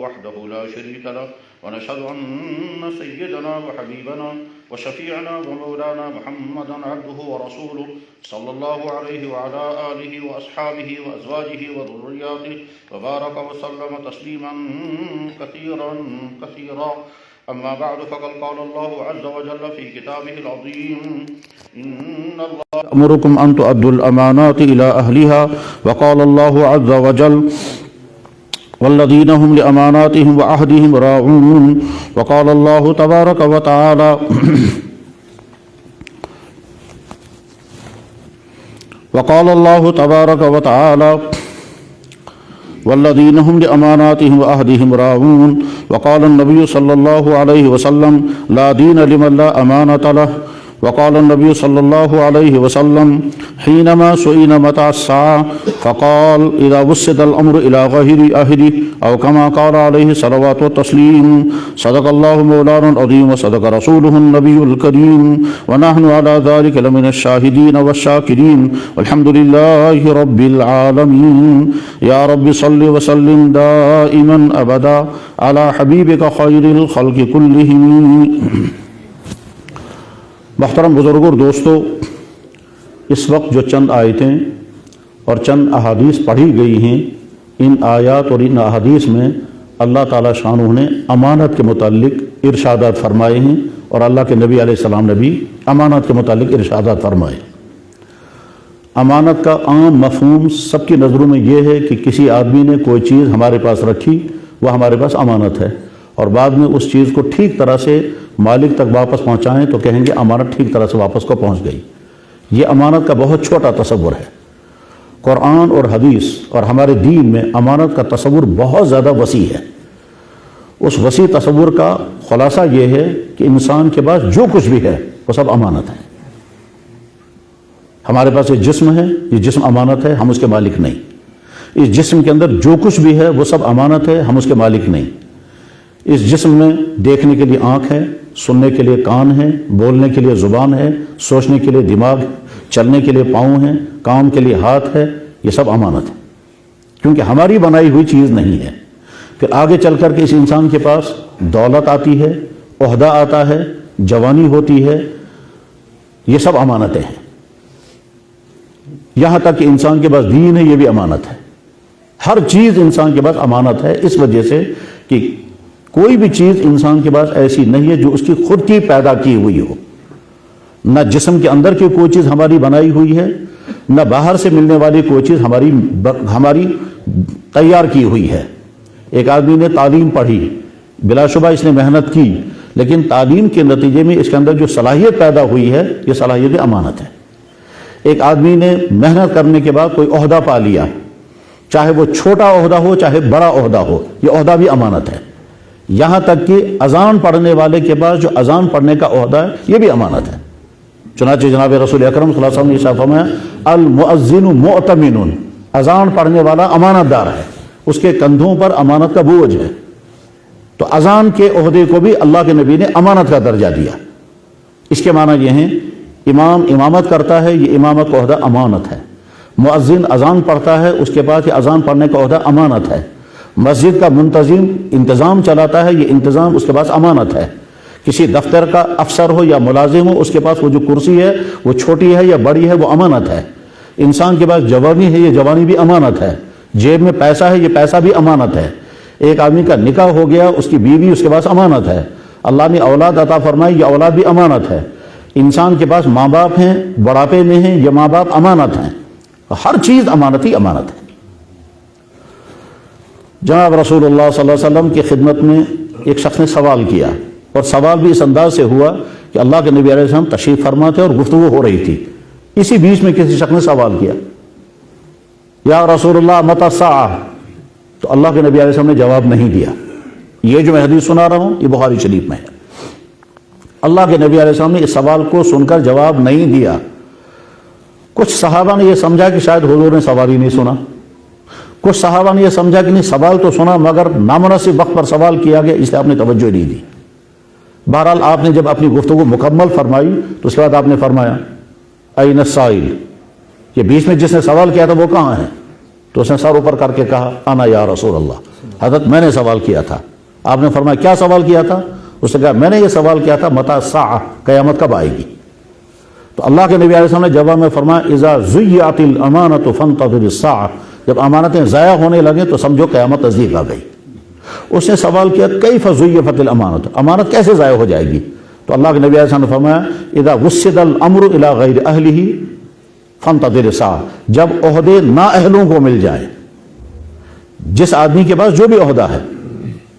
وحده لا شريك له ونشهد أن سيدنا وحبيبنا وشفيعنا ومولانا محمدا عبده ورسوله صلى الله عليه وعلى آله وأصحابه وأزواجه وذرياته وبارك وسلم تسليما كثيرا كثيرا. أما بعد فقد قال الله عز وجل في كتابه العظيم إن الله يأمركم أن تؤدوا الأمانات إلى أهلها وقال الله عز وجل والذين هم لأماناتهم وعهدهم راعون. وقال الله تبارك وتعالى والذين هم لأماناتهم وعهدهم راعون. وقال النبي صلى الله عليه وسلم لا دين لمن لا أمانة له. وقال النبي صلى الله عليه وسلم حينما سئل متى الساعة فقال إذا وسد الأمر إلى غير أهله أو كما قال عليه الصلاة والتسليم. صدق الله مولانا العظيم وصدق رسوله النبي الكريم ونحن على ذلك لمن الشاهدين والشاكرين والحمد لله رب العالمين. يا رب صل وسلم دائما أبدا على حبيبك خير الخلق كلهم. محترم بزرگوں اور دوستو، اس وقت جو چند آیتیں اور چند احادیث پڑھی گئی ہیں، ان آیات اور ان احادیث میں اللہ تعالیٰ شانہ نے امانت کے متعلق ارشادات فرمائے ہیں، اور اللہ کے نبی علیہ السلام نے بھی امانت کے متعلق ارشادات فرمائے. امانت کا عام مفہوم سب کی نظروں میں یہ ہے کہ کسی آدمی نے کوئی چیز ہمارے پاس رکھی، وہ ہمارے پاس امانت ہے، اور بعد میں اس چیز کو ٹھیک طرح سے مالک تک واپس پہنچائیں تو کہیں گے امانت ٹھیک طرح سے واپس کو پہنچ گئی. یہ امانت کا بہت چھوٹا تصور ہے. قرآن اور حدیث اور ہمارے دین میں امانت کا تصور بہت زیادہ وسیع ہے. اس وسیع تصور کا خلاصہ یہ ہے کہ انسان کے پاس جو کچھ بھی ہے وہ سب امانت ہے. ہمارے پاس یہ جسم ہے، یہ جسم امانت ہے، ہم اس کے مالک نہیں. اس جسم کے اندر جو کچھ بھی ہے وہ سب امانت ہے، ہم اس کے مالک نہیں. اس جسم میں دیکھنے کے لیے آنکھ ہے، سننے کے لیے کان ہے، بولنے کے لیے زبان ہے، سوچنے کے لیے دماغ، چلنے کے لیے پاؤں ہیں، کام کے لیے ہاتھ ہے. یہ سب امانت ہے، کیونکہ ہماری بنائی ہوئی چیز نہیں ہے. پھر آگے چل کر کے اس انسان کے پاس دولت آتی ہے، عہدہ آتا ہے، جوانی ہوتی ہے، یہ سب امانتیں ہیں. یہاں تک کہ انسان کے پاس دین ہے، یہ بھی امانت ہے. ہر چیز انسان کے پاس امانت ہے، اس وجہ سے کہ کوئی بھی چیز انسان کے پاس ایسی نہیں ہے جو اس کی خود کی پیدا کی ہوئی ہو. نہ جسم کے اندر کی کوئی چیز ہماری بنائی ہوئی ہے، نہ باہر سے ملنے والی کوئی چیز ہماری تیار کی ہوئی ہے. ایک آدمی نے تعلیم پڑھی، بلا شبہ اس نے محنت کی، لیکن تعلیم کے نتیجے میں اس کے اندر جو صلاحیت پیدا ہوئی ہے، یہ صلاحیت امانت ہے. ایک آدمی نے محنت کرنے کے بعد کوئی عہدہ پا لیا، چاہے وہ چھوٹا عہدہ ہو چاہے بڑا عہدہ ہو، یہ عہدہ بھی امانت ہے. یہاں تک کہ اذان پڑھنے والے کے پاس جو اذان پڑھنے کا عہدہ ہے، یہ بھی امانت ہے. چنانچہ جناب رسول اکرم صلی اللہ علیہ وسلم نے ارشاد فرمایا المؤذن مؤتمن، اذان پڑھنے والا امانت دار ہے، اس کے کندھوں پر امانت کا بوجھ ہے. تو اذان کے عہدے کو بھی اللہ کے نبی نے امانت کا درجہ دیا. اس کے معنی یہ ہیں، امام امامت کرتا ہے، یہ امامت کا عہدہ امانت ہے. مؤذن اذان پڑھتا ہے، اس کے بعد یہ اذان پڑھنے کا عہدہ امانت ہے. مسجد کا منتظم انتظام چلاتا ہے، یہ انتظام اس کے پاس امانت ہے. کسی دفتر کا افسر ہو یا ملازم ہو، اس کے پاس وہ جو کرسی ہے وہ چھوٹی ہے یا بڑی ہے، وہ امانت ہے. انسان کے پاس جوانی ہے، یہ جوانی بھی امانت ہے. جیب میں پیسہ ہے، یہ پیسہ بھی امانت ہے. ایک آدمی کا نکاح ہو گیا، اس کی بیوی اس کے پاس امانت ہے. اللہ نے اولاد عطا فرمائی، یہ اولاد بھی امانت ہے. انسان کے پاس ماں باپ ہیں، بڑھاپے میں ہیں، یہ ماں باپ امانت ہیں. ہر چیز امانت ہی امانت ہے. جناب رسول اللہ صلی اللہ علیہ وسلم کی خدمت میں ایک شخص نے سوال کیا، اور سوال بھی اس انداز سے ہوا کہ اللہ کے نبی علیہ السلام تشریف فرما تھے اور گفتگو ہو رہی تھی. اسی بیچ میں کسی شخص نے سوال کیا، یا رسول اللہ متی الساعہ؟ تو اللہ کے نبی علیہ السلام نے جواب نہیں دیا. یہ جو میں حدیث سنا رہا ہوں یہ بخاری شریف میں ہے. اللہ کے نبی علیہ السلام نے اس سوال کو سن کر جواب نہیں دیا. کچھ صحابہ نے یہ سمجھا کہ شاید حضور نے سوال ہی نہیں سنا. کچھ صحابہ نے یہ سمجھا کہ نہیں، سوال تو سنا مگر نامناسب وقت پر سوال کیا گیا، اس لیے آپ نے توجہ نہیں دی. بہرحال آپ نے جب اپنی گفتگو مکمل فرمائی تو اس کے بعد آپ نے فرمایا این السائل، یہ بیچ میں جس نے سوال کیا تھا وہ کہاں ہے؟ تو اس نے سر اوپر کر کے کہا انا یا رسول اللہ، حضرت میں نے سوال کیا تھا. آپ نے فرمایا کیا سوال کیا تھا؟ اس نے کہا میں نے یہ سوال کیا تھا متی الساعہ، قیامت کب آئے گی؟ تو اللہ کے نبی علیہ السلام نے جواب میں فرمایا اذا ضیعت الامانۃ فانتظر الساعہ، جب امانتیں ضائع ہونے لگیں تو سمجھو قیامت نزدیک آ گئی. اس نے سوال کیا کیف ضیعت الامانۃ، امانت کیسے ضائع ہو جائے گی؟ تو اللہ کے نبی علیہ السلام نے فرمایا اذا وسد الامر الی غیر اہلہ فانتظر الساعہ، جب عہدے نااہلوں کو مل جائیں. جس آدمی کے پاس جو بھی عہدہ ہے،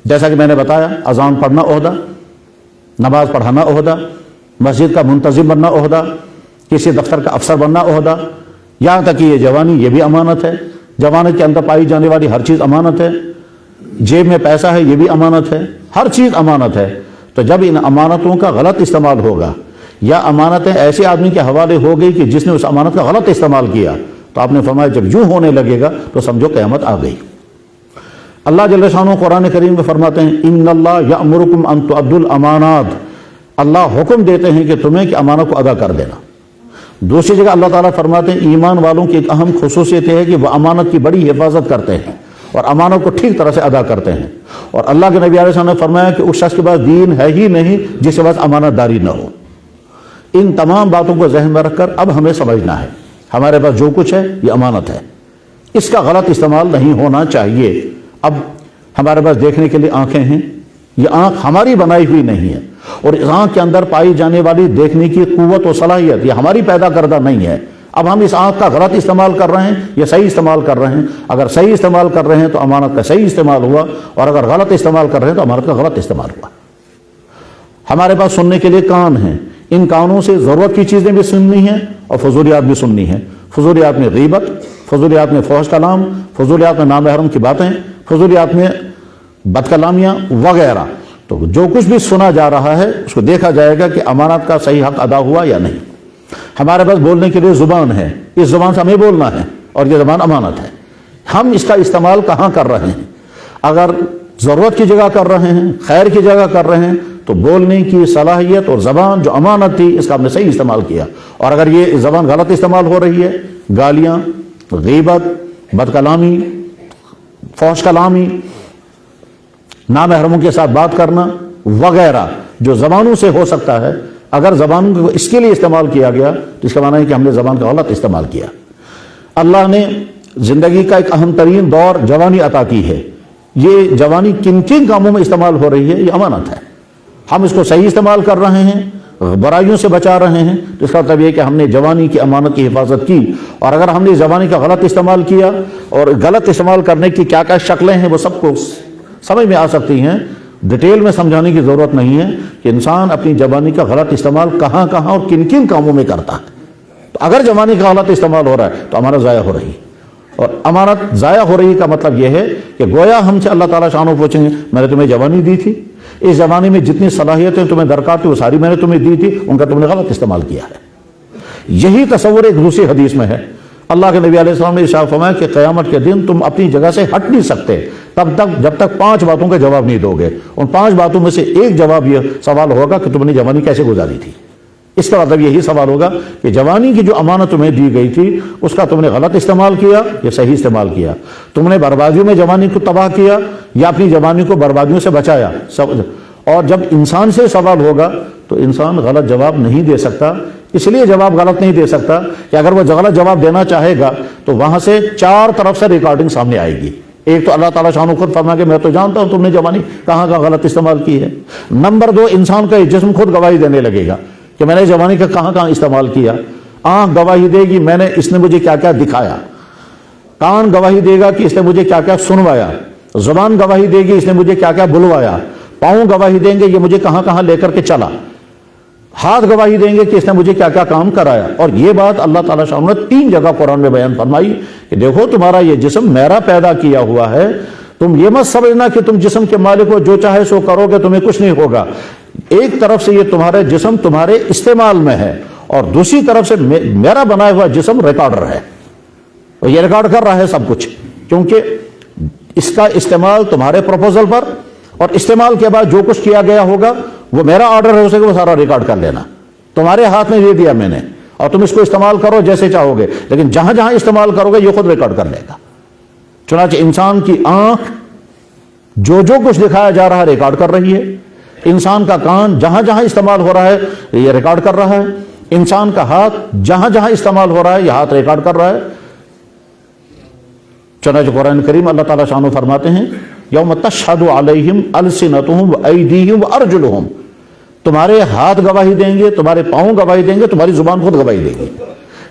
جیسا کہ میں نے بتایا اذان پڑھنا عہدہ، نماز پڑھانا عہدہ، مسجد کا منتظم بننا عہدہ، کسی دفتر کا افسر بننا عہدہ، یہاں تک کہ یہ جوانی یہ بھی امانت ہے. جوانی کے اندر پائی جانے والی ہر چیز امانت ہے. جیب میں پیسہ ہے یہ بھی امانت ہے. ہر چیز امانت ہے. تو جب ان امانتوں کا غلط استعمال ہوگا یا امانتیں ایسے آدمی کے حوالے ہو گئی کہ جس نے اس امانت کا غلط استعمال کیا، تو آپ نے فرمایا جب یوں ہونے لگے گا تو سمجھو قیامت آ گئی. اللہ جل شانہ قرآن کریم میں فرماتے ہیں ان اللہ یأمرکم ان تؤدوا الامانات، اللہ حکم دیتے ہیں کہ تمہیں کہ امانت کو ادا کر دینا. دوسری جگہ اللہ تعالیٰ فرماتے ہیں ایمان والوں کی ایک اہم خصوصیت ہے کہ وہ امانت کی بڑی حفاظت کرتے ہیں اور امانت کو ٹھیک طرح سے ادا کرتے ہیں. اور اللہ کے نبی علیہ السلام نے فرمایا کہ اس شخص کے پاس دین ہے ہی نہیں جس کے پاس امانت داری نہ ہو. ان تمام باتوں کو ذہن میں رکھ کر اب ہمیں سمجھنا ہے ہمارے پاس جو کچھ ہے یہ امانت ہے، اس کا غلط استعمال نہیں ہونا چاہیے. اب ہمارے پاس دیکھنے کے لیے آنکھیں ہیں، یہ آنکھ ہماری بنائی ہوئی نہیں ہے، اور اس آنکھ کے اندر پائی جانے والی دیکھنے کی قوت و صلاحیت یہ ہماری پیدا کردہ نہیں ہے. اب ہم اس آنکھ کا غلط استعمال کر رہے ہیں یا صحیح استعمال کر رہے ہیں؟ اگر صحیح استعمال کر رہے ہیں تو امانت کا صحیح استعمال ہوا، اور اگر غلط استعمال کر رہے ہیں تو امانت کا غلط استعمال ہوا. ہمارے پاس سننے کے لیے کان ہیں، ان کانوں سے ضرورت کی چیزیں بھی سننی ہیں اور فضولیات بھی سننی ہیں. فضولیات میں غیبت، فضولیات میں فحش کلام، فضولیات میں نامحرم کی باتیں، فضولیات میں بد کلامیاں وغیرہ. تو جو کچھ بھی سنا جا رہا ہے اس کو دیکھا جائے گا کہ امانت کا صحیح حق ادا ہوا یا نہیں. ہمارے پاس بولنے کے لیے زبان ہے، اس زبان سے ہمیں بولنا ہے اور یہ زبان امانت ہے. ہم اس کا استعمال کہاں کر رہے ہیں؟ اگر ضرورت کی جگہ کر رہے ہیں، خیر کی جگہ کر رہے ہیں، تو بولنے کی صلاحیت اور زبان جو امانت تھی اس کا ہم نے صحیح استعمال کیا. اور اگر یہ زبان غلط استعمال ہو رہی ہے، گالیاں، غیبت، بد کلامی، فحش کلامی، نامحرموں کے ساتھ بات کرنا وغیرہ جو زبانوں سے ہو سکتا ہے، اگر زبانوں کو اس کے لیے استعمال کیا گیا تو اس کا معنی ہے کہ ہم نے زبان کا غلط استعمال کیا. اللہ نے زندگی کا ایک اہم ترین دور جوانی عطا کی ہے. یہ جوانی کن کن کاموں میں استعمال ہو رہی ہے یہ امانت ہے. ہم اس کو صحیح استعمال کر رہے ہیں، برائیوں سے بچا رہے ہیں، تو اس کا مطلب یہ کہ ہم نے جوانی کی امانت کی حفاظت کی. اور اگر ہم نے جوانی کا غلط استعمال کیا، اور غلط استعمال کرنے کی کیا کیا شکلیں ہیں وہ سب کو سمجھ میں آ سکتی ہیں، ڈیٹیل میں سمجھانے کی ضرورت نہیں ہے کہ انسان اپنی جوانی کا غلط استعمال کہاں کہاں اور کن کن کاموں میں کرتا ہے. تو اگر جوانی کا غلط استعمال ہو رہا ہے تو امانت ضائع ہو رہی ہے. اور امانت ضائع ہو رہی کا مطلب یہ ہے کہ گویا ہم سے اللہ تعالیٰ شانو پوچھیں گے میں نے تمہیں جوانی دی تھی، اس زمانے میں جتنی صلاحیتیں تمہیں درکار تھی وہ ساری میں نے تمہیں دی تھی، ان کا تم نے غلط استعمال کیا ہے. یہی تصور ایک دوسری حدیث میں ہے. اللہ کے نبی علیہ السلام نے ارشاد فرمایا کہ قیامت کے دن تم اپنی جگہ سے ہٹ نہیں سکتے تب تک جب تک 5 باتوں کا جواب نہیں دو گے. ان 5 باتوں میں سے ایک جواب یہ سوال ہوگا کہ تم نے جوانی کیسے گزاری تھی. اس کا مطلب یہی سوال ہوگا کہ جوانی کی جو امانت تمہیں دی گئی تھی اس کا تم نے غلط استعمال کیا یا صحیح استعمال کیا. تم نے بربادیوں میں جوانی کو تباہ کیا یا اپنی جوانی کو بربادیوں سے بچایا. اور جب انسان سے سوال ہوگا تو انسان غلط جواب نہیں دے سکتا. اس لیے جواب غلط نہیں دے سکتا کہ اگر وہ غلط جواب دینا چاہے گا تو وہاں سے 4 طرف سے ریکارڈنگ سامنے آئے گی. ایک تو اللہ تعالیٰ شان و خود فرما کہ میں تو جانتا ہوں تم نے جوانی کہاں کہاں غلط استعمال کی ہے. نمبر 2 انسان کا جسم خود گواہی دینے لگے گا کہ میں نے جوانی کا کہاں کہاں استعمال کیا. آنکھ گواہی دے گی اس نے مجھے کیا کیا دکھایا. کان گواہی دے گا کہ اس نے مجھے کیا کیا سنوایا. زبان گواہی دے گی اس نے مجھے کیا کیا بلوایا. پاؤں گواہی دیں گے یہ مجھے کہاں کہاں لے کر کے چلا. ہاتھ گواہی دیں گے کہ اس نے مجھے کیا کیا کام کرایا. اور یہ بات اللہ تعالیٰ شان نے 3 جگہ قرآن میں بیان فرمائی کہ دیکھو تمہارا یہ جسم میرا پیدا کیا ہوا ہے. تم یہ مت سمجھنا کہ تم جسم کے مالک ہو، جو چاہے سو کرو گے تمہیں کچھ نہیں ہوگا. ایک طرف سے یہ تمہارے جسم تمہارے استعمال میں ہے اور دوسری طرف سے میرا بنایا ہوا جسم ریکارڈر ہے اور یہ ریکارڈ کر رہا ہے سب کچھ، کیونکہ اس کا استعمال تمہارے پروپوزل پر اور استعمال کے بعد جو کچھ کیا گیا ہوگا وہ میرا آرڈر ہے، اسے وہ سارا ریکارڈ کر لینا. تمہارے ہاتھ میں دے دیا میں نے اور تم اس کو استعمال کرو جیسے چاہو گے، لیکن جہاں جہاں استعمال کرو گے یہ خود ریکارڈ کر لے گا. چنانچہ انسان کی آنکھ جو کچھ دکھایا جا رہا ہے ریکارڈ کر رہی ہے. انسان کا کان جہاں جہاں استعمال ہو رہا ہے یہ ریکارڈ کر رہا ہے. انسان کا ہاتھ جہاں جہاں استعمال ہو رہا ہے یہ ہاتھ ریکارڈ کر رہا ہے. چنانچہ قرآن کریم اللہ تعالیٰ شانہ فرماتے ہیں یوم تشہد علیہم السنتہم وایدیہم وارجلہم، تمہارے ہاتھ گواہی دیں گے، تمہارے پاؤں گواہی دیں گے، تمہاری زبان خود گواہی دے گی.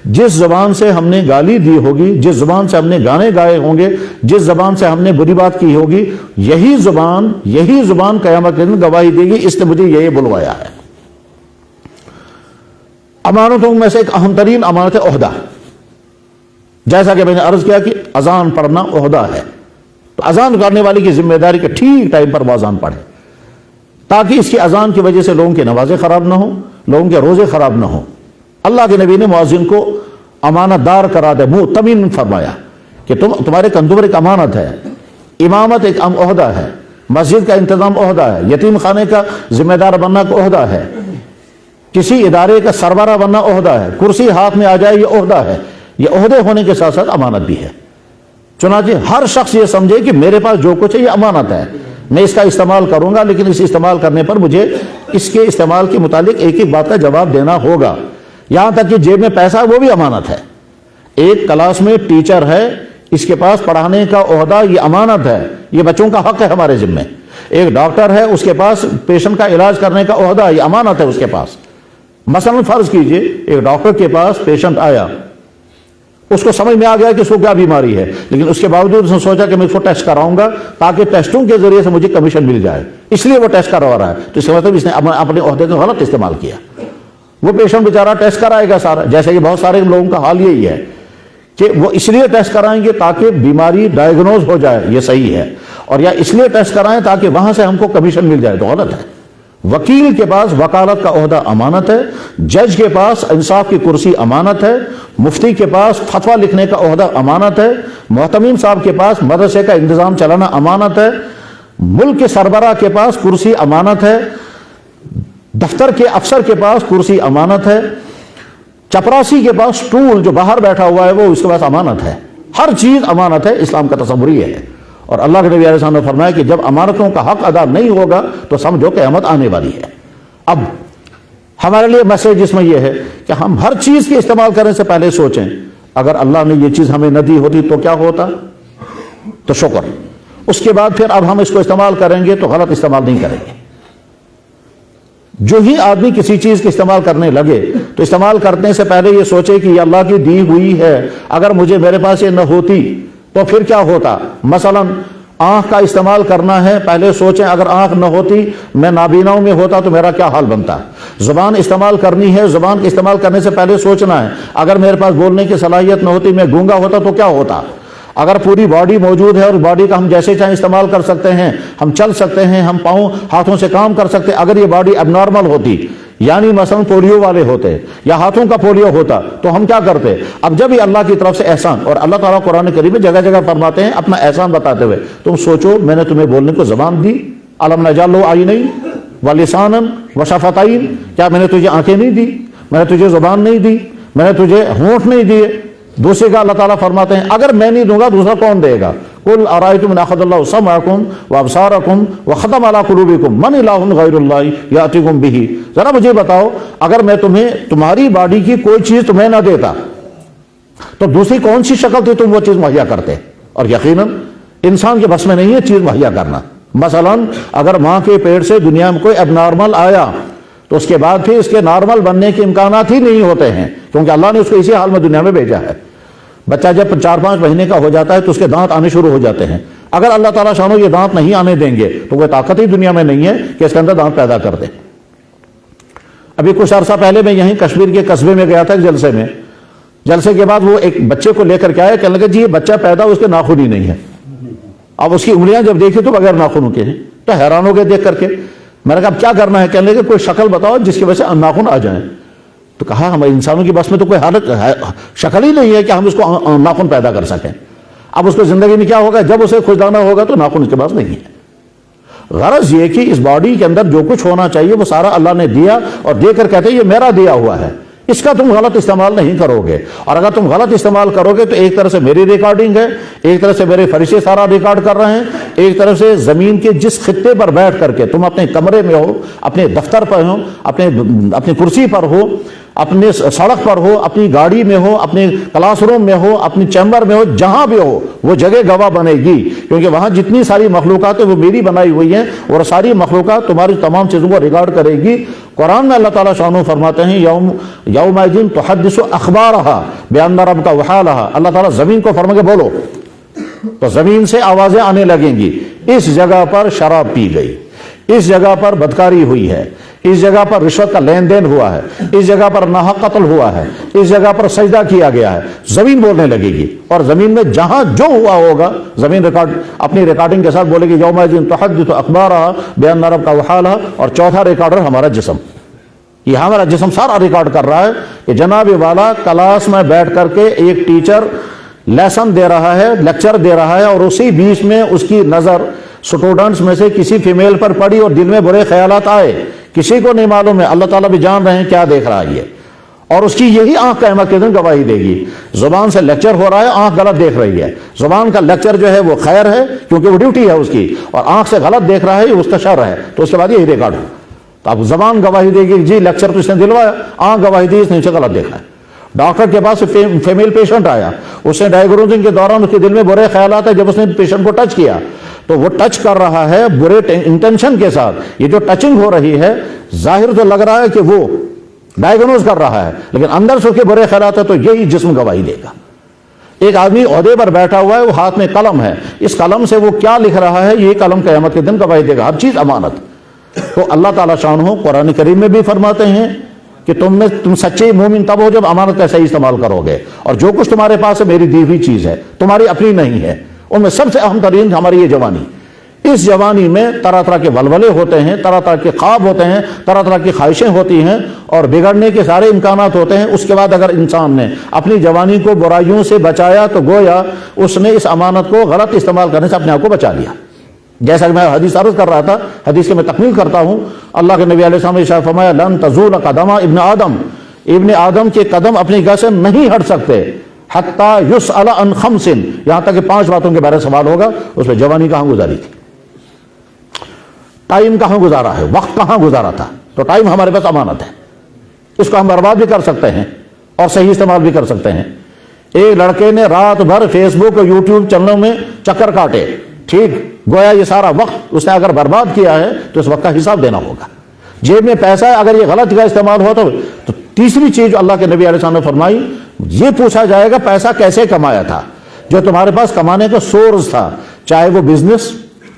جس زبان سے ہم نے گالی دی ہوگی، جس زبان سے ہم نے گانے گائے ہوں گے، جس زبان سے ہم نے بری بات کی ہوگی، یہی زبان قیامت کے دن گواہی دے گی اس نے مجھے یہ بلوایا ہے. امانتوں میں سے ایک اہم ترین امانت ہے عہدہ. جیسا کہ میں نے عرض کیا کہ اذان پڑھنا عہدہ ہے، تو اذان کرنے والے کی ذمہ داری کہ ٹھیک ٹائم پر وہ اذان پڑھے، تاکہ اس کی اذان کی وجہ سے لوگوں کی نمازیں خراب نہ ہوں، لوگوں کے روزے خراب نہ ہوں. اللہ کے نبی نے مؤذن کو امانت دار کرا دے، مؤتمن فرمایا کہ تمہارے کندھوں پر ایک امانت ہے. امامت ایک عہدہ ہے، مسجد کا انتظام عہدہ ہے، یتیم خانے کا ذمہ دار بننا کا عہدہ ہے، کسی ادارے کا سربراہ بننا عہدہ ہے، کرسی ہاتھ میں آ جائے یہ عہدہ ہے. یہ عہدے ہونے کے ساتھ ساتھ امانت بھی ہے. چنانچہ ہر شخص یہ سمجھے کہ میرے پاس جو کچھ ہے یہ امانت ہے، میں اس کا استعمال کروں گا، لیکن اس استعمال کرنے پر مجھے اس کے استعمال کے متعلق ایک ایک بات کا جواب دینا ہوگا. یہاں تک کہ جیب میں پیسہ وہ بھی امانت ہے. ایک کلاس میں ٹیچر ہے، اس کے پاس پڑھانے کا عہدہ یہ امانت ہے، یہ بچوں کا حق ہے ہمارے ذمہ. ایک ڈاکٹر ہے، اس کے پاس پیشنٹ کا علاج کرنے کا عہدہ یہ امانت ہے اس کے پاس. مثلا فرض کیجئے ایک ڈاکٹر کے پاس پیشنٹ آیا، اس کو سمجھ میں آ گیا کہ اس کو کیا بیماری ہے، لیکن اس کے باوجود اس نے سوچا کہ میں اس کو ٹیسٹ کراؤں گا تاکہ ٹیسٹوں کے ذریعے سے مجھے کمیشن مل جائے، اس لیے وہ ٹیسٹ کروا رہا ہے. تو اس کا مطلب اس نے اپنے عہدے کا غلط استعمال کیا. وہ پیشنٹ بیچارہ ٹیسٹ کرائے گا سارا، جیسے کہ بہت سارے لوگوں کا حال یہی ہے کہ وہ اس لیے ٹیسٹ کرائیں گے تاکہ بیماری ڈائیگنوز ہو جائے، یہ صحیح ہے، اور یا اس لیے ٹیسٹ کرائیں تاکہ وہاں سے ہم کو کمیشن مل جائے، تو غلط ہے. وکیل کے پاس وکالت کا عہدہ امانت ہے، جج کے پاس انصاف کی کرسی امانت ہے، مفتی کے پاس فتویٰ لکھنے کا عہدہ امانت ہے، محتمم صاحب کے پاس مدرسے کا انتظام چلانا امانت ہے، ملک کے سربراہ کے پاس کرسی امانت ہے، دفتر کے افسر کے پاس کرسی امانت ہے، چپراسی کے پاس ٹول جو باہر بیٹھا ہوا ہے وہ اس کے پاس امانت ہے. ہر چیز امانت ہے. اسلام کا تصور یہ ہے. اور اللہ کے نبی علیہ السلام نے فرمایا کہ جب امانتوں کا حق ادا نہیں ہوگا تو سمجھو قیامت آنے والی ہے. اب ہمارے لیے میسج اس میں یہ ہے کہ ہم ہر چیز کے استعمال کرنے سے پہلے سوچیں اگر اللہ نے یہ چیز ہمیں نہ دی ہوتی تو کیا ہوتا، تو شکر. اس کے بعد پھر اب ہم اس کو استعمال کریں گے تو غلط استعمال نہیں کریں گے. جو ہی آدمی کسی چیز کے استعمال کرنے لگے تو استعمال کرنے سے پہلے یہ سوچے کہ یہ اللہ کی دی ہوئی ہے، اگر میرے پاس یہ نہ ہوتی تو پھر کیا ہوتا. مثلا آنکھ کا استعمال کرنا ہے، پہلے سوچیں اگر آنکھ نہ ہوتی، میں نابیناؤں میں ہوتا تو میرا کیا حال بنتا. زبان استعمال کرنی ہے، زبان کے استعمال کرنے سے پہلے سوچنا ہے اگر میرے پاس بولنے کی صلاحیت نہ ہوتی، میں گونگا ہوتا تو کیا ہوتا. اگر پوری باڈی موجود ہے اور باڈی کا ہم جیسے چاہیں استعمال کر سکتے ہیں، ہم چل سکتے ہیں، ہم پاؤں ہاتھوں سے کام کر سکتے ہیں، اگر یہ باڈی اب نارمل ہوتی، یعنی مثلا پولیو والے ہوتے یا ہاتھوں کا پولیو ہوتا تو ہم کیا کرتے. اب جب یہ اللہ کی طرف سے احسان، اور اللہ تعالیٰ قرآن کریم میں جگہ جگہ فرماتے ہیں اپنا احسان بتاتے ہوئے، تم سوچو میں نے تمہیں بولنے کو زبان دی، الم نجعل لہ عینین ولسانا وشفتین، کیا میں نے تجھے آنکھیں نہیں دی، میں نے تجھے زبان نہیں دی، میں نے تجھے ہونٹ نہیں دیے. دوسرے کا اللہ تعالیٰ فرماتے ہیں اگر میں نہیں دوں گا دوسرا کون دے گا. قل ارأیتم ان اخذ اللہ سمعکم وابصارکم وختم علی قلوبکم من الہ غیر اللہ یأتیکم بہ. ذرا مجھے بتاؤ اگر میں تمہیں تمہاری باڈی کی کوئی چیز تمہیں نہ دیتا تو دوسری کون سی شکل تھی تم وہ چیز مہیا کرتے. اور یقیناً انسان کے بس میں نہیں ہے چیز مہیا کرنا. مثلا اگر ماں کے پیٹ سے دنیا میں کوئی اب نارمل آیا تو اس کے بعد پھر اس کے نارمل بننے کے امکانات ہی نہیں ہوتے ہیں، کیونکہ اللہ نے اس کو اسی حال میں دنیا میں بھیجا ہے. بچہ جب 4-5 مہینے کا ہو جاتا ہے تو اس کے دانت آنے شروع ہو جاتے ہیں. اگر اللہ تعالیٰ شانو یہ دانت نہیں آنے دیں گے تو کوئی طاقت ہی دنیا میں نہیں ہے کہ اس کے اندر دانت پیدا کر دے. ابھی کچھ عرصہ پہلے میں یہیں کشمیر کے قصبے میں گیا تھا ایک جلسے میں. جلسے کے بعد وہ ایک بچے کو لے کر کے آیا، کہنے لگے جی یہ بچہ پیدا اس کے ناخن ہی نہیں ہے. اب اس کی انگلیاں جب دیکھی تو بغیر ناخنوں کے ہیں، تو حیران ہو گئے دیکھ کر کے. میں نے کہا اب کیا کرنا ہے؟ کہنے لگے کوئی شکل بتاؤ جس کی وجہ سے ناخن آ جائیں. تو کہا ہمارے انسانوں کی بس میں تو کوئی حالت شکل ہی نہیں ہے کہ ہم اس کو ناخن پیدا کر سکیں. اب اس کو زندگی میں کیا ہوگا، جب اسے خوشدانہ ہوگا تو ناخن اس کے پاس نہیں ہے. غرض یہ کہ اس باڈی کے اندر جو کچھ ہونا چاہیے وہ سارا اللہ نے دیا، اور دے کر کہتے ہیں یہ میرا دیا ہوا ہے، اس کا تم غلط استعمال نہیں کرو گے، اور اگر تم غلط استعمال کرو گے تو ایک طرح سے میری ریکارڈنگ ہے، ایک طرف سے میرے فرشتے سارا ریکارڈ کر رہے ہیں، ایک طرف سے زمین کے جس خطے پر بیٹھ کر کے تم اپنے کمرے میں ہو، اپنے دفتر پر ہو، اپنی کرسی پر ہو، اپنے سڑک پر ہو، اپنی گاڑی میں ہو، اپنے کلاس روم میں ہو، اپنی چیمبر میں ہو، جہاں بھی ہو وہ جگہ گواہ بنے گی، کیونکہ وہاں جتنی ساری مخلوقات ہیں وہ میری بنائی ہوئی ہیں، اور ساری مخلوقات تمہاری تمام چیزوں کو ریکارڈ کرے گی۔ قرآن میں اللہ تعالیٰ شانہ فرماتے ہیں یومئذ تحدث اخبارہا بان ربک وحالہا، اللہ تعالیٰ زمین کو فرما کے بولو تو زمین سے آوازیں آنے لگیں گی، اس جگہ پر شراب پی گئی، اس جگہ پر بدکاری ہوئی ہے، اس جگہ پر رشوت کا لین دین ہوا ہے، اس جگہ پر ناحق قتل ہوا ہے، اس جگہ پر سجدہ کیا گیا ہے، زمین بولنے لگے گی، اور زمین میں جہاں جو ہوا ہوگا زمین اپنی ریکارڈنگ کے ساتھ بولے گی یومئذ تحدث اخبارہا بان ربک وحالہا۔ اور چوتھا ریکارڈر ہمارا جسم، یہ ہمارا جسم سارا ریکارڈ کر رہا ہے کہ جناب والا کلاس میں بیٹھ کر کے ایک ٹیچر لیسن دے رہا ہے، لیکچر دے رہا ہے، اور اسی بیچ میں اس کی نظر سٹوڈنٹس میں سے کسی فیمیل پر پڑی اور دل میں برے خیالات آئے، کسی کو نہیں معلوم ہے، اللہ تعالیٰ بھی جان رہے ہیں کیا دیکھ رہا ہے یہ، اور اس کی یہی آنکھ قیامت کے دن گواہی دے گی۔ زبان سے لیکچر ہو رہا ہے، آنکھ غلط دیکھ رہی ہے، زبان کا لیکچر جو ہے وہ خیر ہے کیونکہ وہ ڈیوٹی ہے اس کی، اور آنکھ سے غلط دیکھ رہا ہے یہ اس کا شر ہے، تو اس کے بعد یہی ریکارڈ ہو۔ تو اب زبان گواہی دے گی جی لیکچر تو اس نے دلوایا، آنکھ گواہی دی اس نے اسے غلط دیکھا ہے۔ ڈاکٹر کے پاس فیمیل پیشنٹ آیا، اس نے ڈائیگنوزنگ کے دوران اس کے دل میں برے خیالات ہیں، جب اس نے پیشنٹ کو ٹچ کیا تو وہ ٹچ کر رہا ہے برے انٹینشن کے ساتھ، یہ جو ٹچنگ ہو رہی ہے ظاہر تو لگ رہا ہے کہ وہ ڈائیگنوز کر رہا ہے، لیکن اندر سے اس کے برے خیالات ہیں، تو یہی جسم گواہی دے گا۔ ایک آدمی عہدے پر بیٹھا ہوا ہے، وہ ہاتھ میں قلم ہے، اس قلم سے وہ کیا لکھ رہا ہے یہ قلم قیامت کے دن گواہی دے گا، ہر چیز امانت۔ تو اللہ تعالیٰ شانہ قرآن کریم میں بھی فرماتے ہیں کہ تم سچے مومن تب ہو جب امانت کا صحیح استعمال کرو گے، اور جو کچھ تمہارے پاس ہے میری دی ہوئی چیز ہے، تمہاری اپنی نہیں ہے۔ ان میں سب سے اہم ترین ہماری یہ جوانی، اس جوانی میں طرح طرح کے ولولے ہوتے ہیں، طرح طرح کے خواب ہوتے ہیں، طرح طرح کی خواہشیں ہوتی ہیں، اور بگڑنے کے سارے امکانات ہوتے ہیں۔ اس کے بعد اگر انسان نے اپنی جوانی کو برائیوں سے بچایا تو گویا اس نے اس امانت کو غلط استعمال کرنے سے اپنے آپ کو بچا لیا۔ جیسا کہ میں حدیث عرض کر رہا تھا، حدیث کی میں تکمیل کرتا ہوں، اللہ کے نبی علیہ السلام نے ارشاد فرمایا لن تزول قدم ابن آدم کے قدم اپنی گھر سے نہیں ہٹ سکتے حتیٰ یسأل عن خمس، یہاں تک کہ 5 باتوں کے بارے میں سوال ہوگا۔ اس میں جوانی کہاں گزاری تھی، ٹائم کہاں گزارا ہے، وقت کہاں گزارا تھا، تو ٹائم ہمارے پاس امانت ہے، اس کو ہم برباد بھی کر سکتے ہیں اور صحیح استعمال بھی کر سکتے ہیں۔ ایک لڑکے نے رات بھر فیس بک اور یوٹیوب چینلوں میں چکر کاٹے، ٹھیک، گویا یہ سارا وقت اس نے اگر برباد کیا ہے تو اس وقت کا حساب دینا ہوگا۔ جیب میں پیسہ ہے، اگر یہ غلط جگہ استعمال ہوا تو تیسری چیز جو اللہ کے نبی علیہ السلام نے فرمائی، یہ پوچھا جائے گا پیسہ کیسے کمایا تھا، جو تمہارے پاس کمانے کا سورس تھا، چاہے وہ بزنس،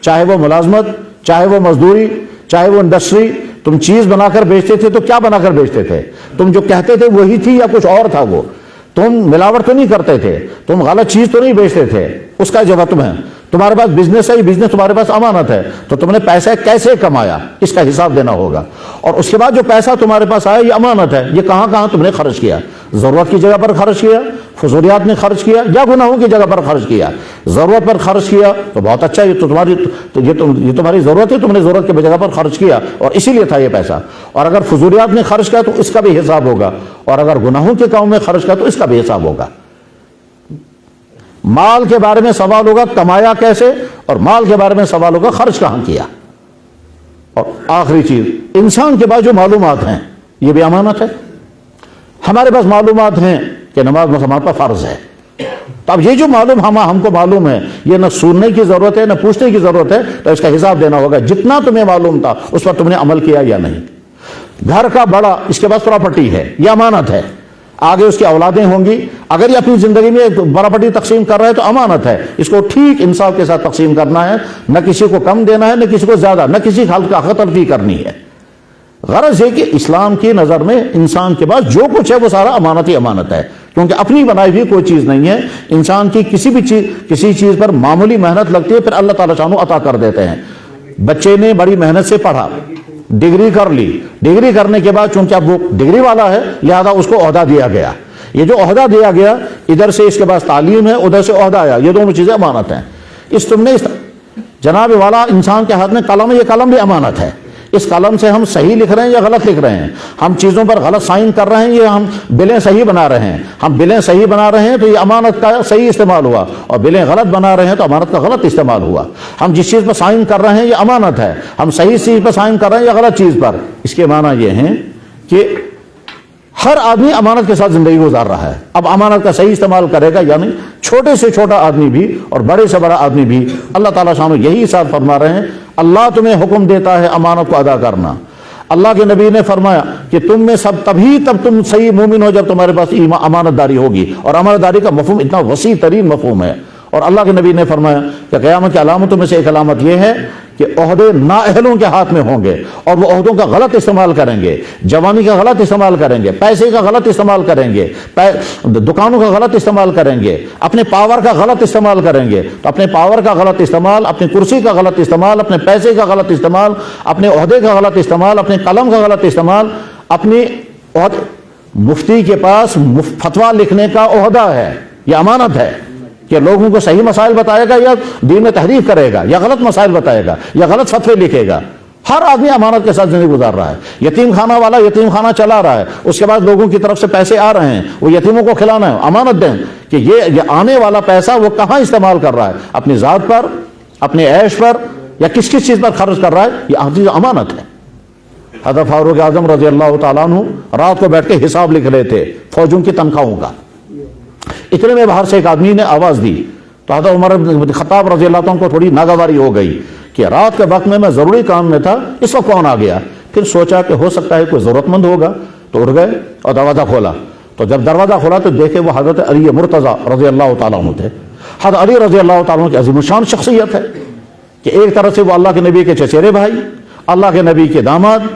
چاہے وہ ملازمت، چاہے وہ مزدوری، چاہے وہ انڈسٹری، تم چیز بنا کر بیچتے تھے تو کیا بنا کر بیچتے تھے، تم جو کہتے تھے وہی تھی یا کچھ اور تھا، وہ تم ملاوٹ تو نہیں کرتے تھے، تم غلط چیز تو نہیں بیچتے تھے، اس کا جواب تمہیں، تمہارے پاس بزنس ہے، یہ بزنس تمہارے پاس امانت ہے، تو تم نے پیسہ کیسے کمایا اس کا حساب دینا ہوگا۔ اور اس کے بعد جو پیسہ تمہارے پاس آیا یہ امانت ہے، یہ کہاں کہاں تم نے خرچ کیا، ضرورت کی جگہ پر خرچ کیا، فضولیات میں خرچ کیا، یا گناہوں کی جگہ پر خرچ کیا۔ ضرورت پر خرچ کیا تو بہت اچھا، یہ تمہاری ضرورت ہے، تم نے ضرورت کی جگہ پر خرچ کیا اور اسی لیے تھا یہ پیسہ۔ اور اگر فضولیات میں خرچ کیا تو اس کا بھی حساب ہوگا، اور اگر گناہوں کے کاموں میں خرچ کیا تو اس کا بھی حساب ہوگا۔ مال کے بارے میں سوال ہوگا کمایا کیسے، اور مال کے بارے میں سوال ہوگا خرچ کہاں کیا۔ اور آخری چیز، انسان کے پاس جو معلومات ہیں یہ بھی امانت ہے۔ ہمارے پاس معلومات ہیں کہ نماز مسلمان پر فرض ہے، تو اب یہ جو ہم کو معلوم ہے، یہ نہ سننے کی ضرورت ہے نہ پوچھنے کی ضرورت ہے، تو اس کا حساب دینا ہوگا، جتنا تمہیں معلوم تھا اس پر تم نے عمل کیا یا نہیں۔ گھر کا بڑا، اس کے پاس پراپرٹی ہے، یہ امانت ہے، آگے اس کی اولادیں ہوں گی، اگر یہ اپنی زندگی میں پراپرٹی تقسیم کر رہا ہے تو امانت ہے، اس کو ٹھیک انصاف کے ساتھ تقسیم کرنا ہے، نہ کسی کو کم دینا ہے نہ کسی کو زیادہ، نہ کسی حل کا حق تلفی کرنی ہے۔ غرض یہ کہ اسلام کی نظر میں انسان کے پاس جو کچھ ہے وہ سارا امانت ہی امانت ہے، کیونکہ اپنی بنائی ہوئی کوئی چیز نہیں ہے۔ انسان کی کسی چیز پر معمولی محنت لگتی ہے، پھر اللہ تعالیٰ شانہ عطا کر دیتے ہیں۔ بچے نے بڑی محنت سے پڑھا، ڈگری کر لی، ڈگری کرنے کے بعد چونکہ اب وہ ڈگری والا ہے لہذا اس کو عہدہ دیا گیا، یہ جو عہدہ دیا گیا ادھر سے اس کے پاس تعلیم ہے، ادھر سے عہدہ آیا، یہ دونوں چیزیں امانت ہیں۔ تم نے جناب والا انسان کے ہاتھ میں قلم ہے، یہ قلم بھی امانت ہے، اس قلم سے ہم صحیح لکھ رہے ہیں یا غلط لکھ رہے ہیں، ہم چیزوں پر غلط سائن کر رہے ہیں یا ہم بلیں صحیح بنا رہے ہیں۔ ہم بلیں صحیح بنا رہے ہیں تو یہ امانت کا صحیح استعمال ہوا، اور بلیں غلط بنا رہے ہیں تو امانت کا غلط استعمال ہوا۔ ہم جس چیز پر سائن کر رہے ہیں یہ امانت ہے، ہم صحیح چیز پر سائن کر رہے ہیں یا غلط چیز پر۔ اس کے معنی یہ ہیں کہ ہر آدمی امانت کے ساتھ زندگی گزار رہا ہے، اب امانت کا صحیح استعمال کرے گا، یعنی چھوٹے سے چھوٹا آدمی بھی اور بڑے سے بڑا آدمی بھی۔ اللہ تعالیٰ شان یہی ارشاد فرما رہے ہیں، اللہ تمہیں حکم دیتا ہے امانت کو ادا کرنا۔ اللہ کے نبی نے فرمایا کہ تم میں سب تب تم صحیح مومن ہو جب تمہارے پاس امانت داری ہوگی، اور امانت داری کا مفہوم اتنا وسیع ترین مفہوم ہے۔ اور اللہ کے نبی نے فرمایا کہ قیامت کی علامتوں میں سے ایک علامت یہ ہے کہ عہدے نااہلوں کے ہاتھ میں ہوں گے، اور وہ عہدوں کا غلط استعمال کریں گے، جوانی کا غلط استعمال کریں گے، پیسے کا غلط استعمال کریں گے، دکانوں کا غلط استعمال کریں گے، اپنے پاور کا غلط استعمال کریں گے۔ تو اپنے پاور کا غلط استعمال، اپنی کرسی کا غلط استعمال، اپنے پیسے کا غلط استعمال، اپنے عہدے کا غلط استعمال، اپنے قلم کا غلط استعمال، اپنی مفتی کے پاس فتویٰ لکھنے کا عہدہ ہے، یہ امانت ہے کہ لوگوں کو صحیح مسائل بتائے گا یا دین میں تحریف کرے گا یا غلط مسائل بتائے گا یا غلط فتوے لکھے گا۔ ہر آدمی امانت کے ساتھ زندگی گزار رہا ہے۔ یتیم خانہ والا یتیم خانہ چلا رہا ہے، اس کے بعد لوگوں کی طرف سے پیسے آ رہے ہیں، وہ یتیموں کو کھلانا ہے، امانت دیں کہ یہ آنے والا پیسہ وہ کہاں استعمال کر رہا ہے، اپنی ذات پر، اپنے عیش پر، یا کس کس چیز پر خرچ کر رہا ہے، یہ امانت ہے۔ حضرت فاروق اعظم رضی اللہ تعالیٰ عنہ رات کو بیٹھ کے حساب لکھ رہے تھے فوجوں کی تنخواہوں کا۔ اتنے میں باہر سے ایک آدمی نے آواز دی، تو حضرت عمر بن خطاب رضی اللہ عنہ کو تھوڑی ناگواری ہو گئی کہ رات کے وقت میں ضروری کام میں تھا، اس وقت کون آ گیا؟ پھر سوچا کہ ہو سکتا ہے کوئی ضرورت مند ہوگا، تو اٹھ گئے اور دروازہ کھولا۔ تو جب دروازہ کھولا تو دیکھے وہ حضرت علی مرتضیٰ رضی اللہ تعالیٰ عنہ تھے۔ حضرت علی رضی اللہ تعالیٰ عنہ کی عظیم الشان شخصیت ہے کہ ایک طرف سے وہ اللہ کے نبی کے چچیرے بھائی، اللہ کے نبی کے داماد،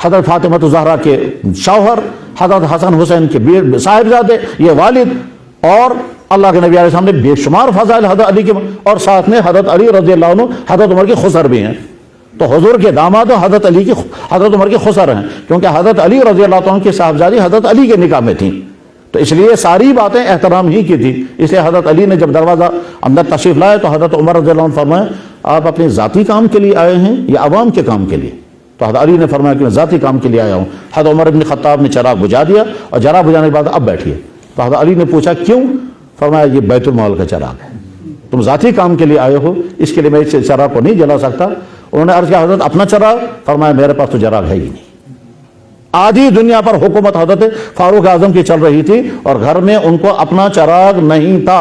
حضرت فاطمہ الزہرا کے شوہر، حضرت حسن حسین کے صاحبزادے، یہ والد، اور اللہ کے نبی علیہ السلام نے بے شمار فضائل حضرت علی کے، اور ساتھ میں حضرت علی رضی اللہ عنہ حضرت عمر کے خسر بھی ہیں۔ تو حضور کے داماد حضرت علی کی حضرت عمر کے خسر ہیں، کیونکہ حضرت علی رضی اللہ عنہ کی صاحبزادی حضرت علی کے نکاح میں تھیں، تو اس لیے ساری باتیں احترام ہی کی تھی۔ اس لیے حضرت علی نے جب دروازہ اندر تشریف لائے تو حضرت عمر رضی اللہ عنہ فرمایا آپ اپنے ذاتی کام کے لیے آئے ہیں یا عوام کے کام کے لیے؟ تو حضرت علی نے فرمایا کہ میں ذاتی کام کے لیے آیا ہوں۔ حضرت عمر بن خطاب نے چراغ بجھا دیا، اور چراغ بجھانے کے بعد اب بیٹھیے۔ تو حضرت علی نے پوچھا کیوں؟ فرمایا یہ بیت المال کا چراغ ہے، تم ذاتی کام کے لیے آئے ہو، اس کے لیے میں اس چراغ کو نہیں جلا سکتا۔ انہوں نے عرض کیا حضرت اپنا چراغ؟ فرمایا میرے پاس تو چراغ ہے ہی نہیں۔ آدھی دنیا پر حکومت حضرت فاروق اعظم کی چل رہی تھی، اور گھر میں ان کو اپنا چراغ نہیں تھا،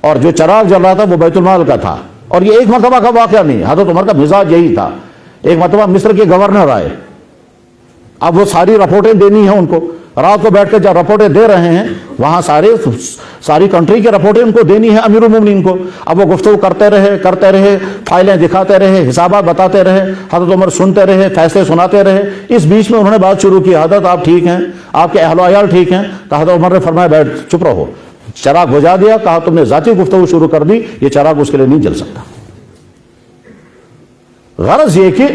اور جو چراغ جل رہا تھا وہ بیت المال کا تھا۔ اور یہ ایک مرتبہ کا واقعہ نہیں، حضرت عمر کا مزاج یہی تھا۔ ایک مرتبہ مصر کے گورنر آئے، اب وہ ساری رپورٹیں دینی ہیں ان کو، رات کو بیٹھ کے جب رپورٹیں دے رہے ہیں وہاں ساری کنٹری کی رپورٹیں ان کو دینی ہے امیر المومنین کو۔ اب وہ گفتگو کرتے رہے، فائلیں دکھاتے رہے، حسابات بتاتے رہے، حضرت عمر سنتے رہے، فیصلے سناتے رہے۔ اس بیچ میں انہوں نے بات شروع کی، حضرت آپ ٹھیک ہیں، آپ کے اہل و عیال ٹھیک ہیں؟ تو حضرت عمر نے فرمایا بیٹھ چپ رہو، چراغ بجھا دیا، کہا تم نے ذاتی گفتگو شروع کر دی، یہ چراغ اس کے لیے نہیں جل سکتا۔ غرض یہ کہ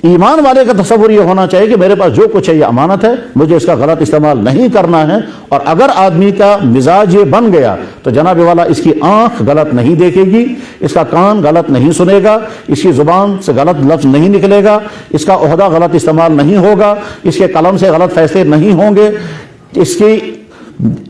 ایمان والے کا تصور یہ ہونا چاہیے کہ میرے پاس جو کچھ ہے یہ امانت ہے، مجھے اس کا غلط استعمال نہیں کرنا ہے۔ اور اگر آدمی کا مزاج یہ بن گیا تو جناب والا اس کی آنکھ غلط نہیں دیکھے گی، اس کا کان غلط نہیں سنے گا، اس کی زبان سے غلط لفظ نہیں نکلے گا، اس کا عہدہ غلط استعمال نہیں ہوگا، اس کے قلم سے غلط فیصلے نہیں ہوں گے،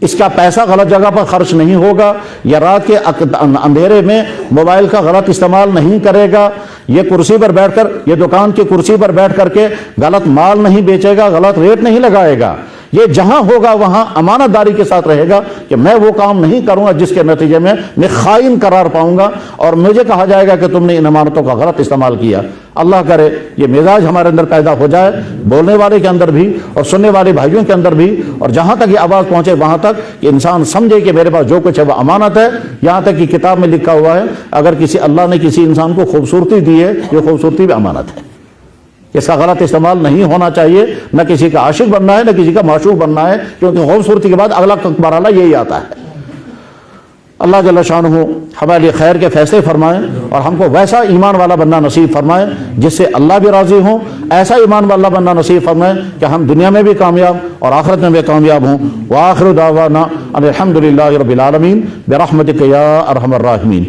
اس کا پیسہ غلط جگہ پر خرچ نہیں ہوگا، یا رات کے اندھیرے میں موبائل کا غلط استعمال نہیں کرے گا، یہ کرسی پر بیٹھ کر، یہ دکان کی کرسی پر بیٹھ کر کے غلط مال نہیں بیچے گا، غلط ریٹ نہیں لگائے گا۔ یہ جہاں ہوگا وہاں امانت داری کے ساتھ رہے گا کہ میں وہ کام نہیں کروں گا جس کے نتیجے میں خائن قرار پاؤں گا اور مجھے کہا جائے گا کہ تم نے ان امانتوں کا غلط استعمال کیا۔ اللہ کرے یہ مزاج ہمارے اندر پیدا ہو جائے، بولنے والے کے اندر بھی اور سننے والے بھائیوں کے اندر بھی، اور جہاں تک یہ آواز پہنچے وہاں تک کہ انسان سمجھے کہ میرے پاس جو کچھ ہے وہ امانت ہے۔ یہاں تک کہ کتاب میں لکھا ہوا ہے اگر اللہ نے کسی انسان کو خوبصورتی دی ہے، یہ خوبصورتی بھی امانت ہے، اس کا غلط استعمال نہیں ہونا چاہیے۔ نہ کسی کا عاشق بننا ہے، نہ کسی کا معشوق بننا ہے، کیونکہ خوبصورتی کے بعد اگلا مرحلہ یہی آتا ہے۔ اللہ جل شانہ ہمارے لیے خیر کے فیصلے فرمائیں اور ہم کو ویسا ایمان والا بننا نصیب فرمائیں جس سے اللہ بھی راضی ہوں، ایسا ایمان والا بننا نصیب فرمائیں کہ ہم دنیا میں بھی کامیاب اور آخرت میں بھی کامیاب ہوں۔ وآخر دعوانا ان الحمد للہ رب العالمین برحمتک یا ارحم الراحمین۔